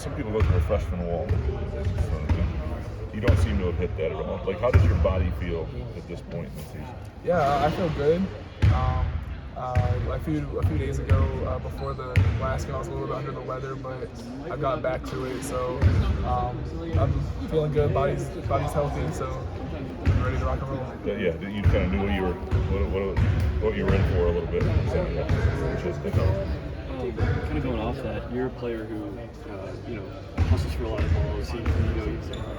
some people go through a freshman wall. So you don't seem to have hit that at all. Like, how does your body feel at this point in the season? Yeah, I feel good. A few days ago, before the last game, I was a little bit under the weather, but I got back to it. So I'm feeling good. Body's healthy, so I'm ready to rock and roll. Yeah, you kind of knew what you were in for a little bit. Kind of going off that, you're a player who, hustles for a lot of balls.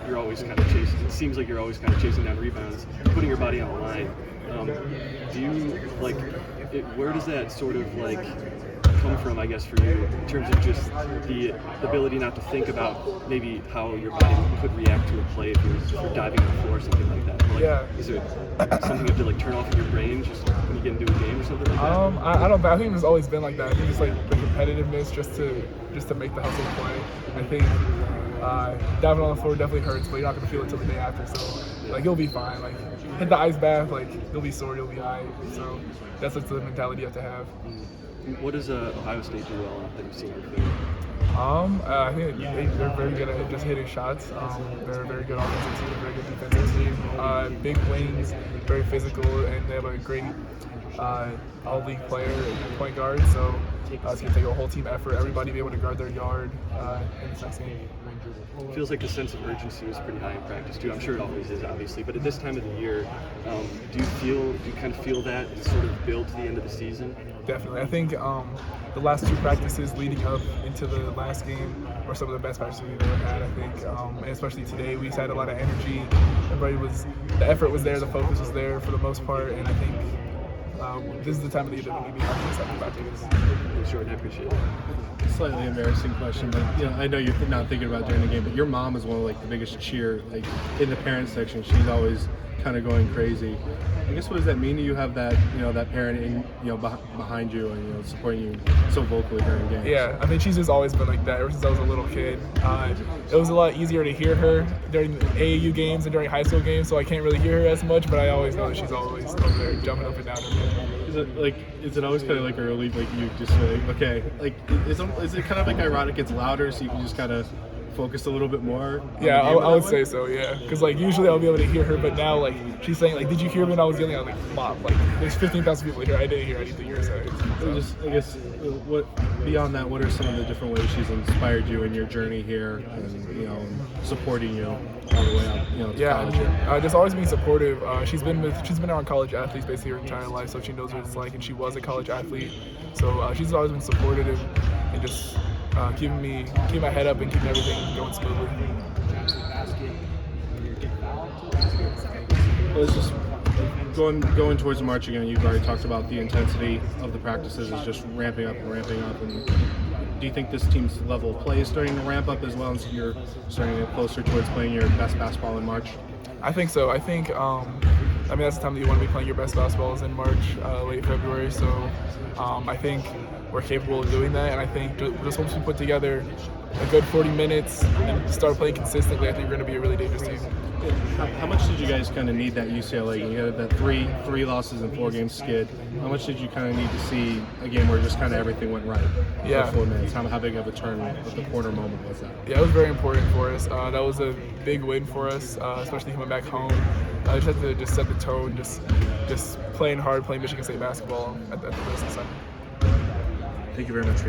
You're always kind of chasing. It seems like you're always kind of chasing down rebounds, putting your body on the line. Do you where does that sort of come from, I guess, for you in terms of just the ability not to think about maybe how your body could react to a play if you're diving on the floor or something like that? Is it something you have to turn off in your brain just when you get into a game or something like that? I think it's always been like that. I think it's like the competitiveness just to make the hustle play. I think diving on the floor definitely hurts, but you're not gonna feel it till the day after. So you'll be fine. Hit the ice bath, you'll be sore, you'll be high. So that's the mentality you have to have. What does Ohio State do well that you've seen everything? I think they're very good at just hitting shots. They're a very good offensive team, a very good defensive team. Big wings, very physical, and they have a great all-league player and point guard. So it's going to take a whole team effort, everybody be able to guard their yard in this next game. It feels like the sense of urgency is pretty high in practice too. I'm sure it always is, obviously, but at this time of the year, do you kind of feel that sort of build to the end of the season? Definitely. I think the last two practices leading up into the last game were some of the best practices we've ever had. I think, and especially today, we just had a lot of energy. The effort was there, the focus was there for the most part, and I think this is the time of the year that we need to be having something about this. Sure, I appreciate it. Slightly embarrassing question, but I know you're not thinking about during the game, but your mom is one of the biggest cheer in the parent section. She's always kind of going crazy. I guess what does that mean to you have that that parent behind you and supporting you so vocally during games? Yeah, I mean she's just always been like that ever since I was a little kid. It was a lot easier to hear her during AAU games and during high school games, so I can't really hear her as much, but I always know that she's always over there jumping up and down. Is it always kind of a relief, you just okay, is it kind of ironic it's louder so you can just kind of focus a little bit more? Yeah, I would say so, yeah. Because usually I'll be able to hear her, but now she's saying did you hear me when I was yelling? I was like, Mom, there's 15,000 people here. I didn't hear anything you were saying. So. I guess beyond that, what are some of the different ways she's inspired you in your journey here and supporting you all the way up? Yeah, just always being supportive. She's been around college athletes basically her entire life, so she knows what it's like, and she was a college athlete. So she's always been supportive and just keeping my head up and keeping everything going smoothly. Well, it's just going towards March again. You've already talked about the intensity of the practices is just ramping up. And do you think this team's level of play is starting to ramp up as well, and so you're starting to get closer towards playing your best basketball in March? I think so. I think that's the time that you want to be playing your best basketball is in March, late February. So I think we're capable of doing that, and I think just once we put together a good 40 minutes and start playing consistently, I think we're going to be a really dangerous team. How much did you guys kind of need that UCLA game? You had that three losses in 4 games skid. How much did you kind of need to see a game where just kind of everything went right? Yeah. For 4 minutes. How big of a turn with the corner moment was that? Yeah, it was very important for us. That was a big win for us, especially coming back home. I just had to set the tone, just playing hard, playing Michigan State basketball at the rest of the summer. Thank you very much.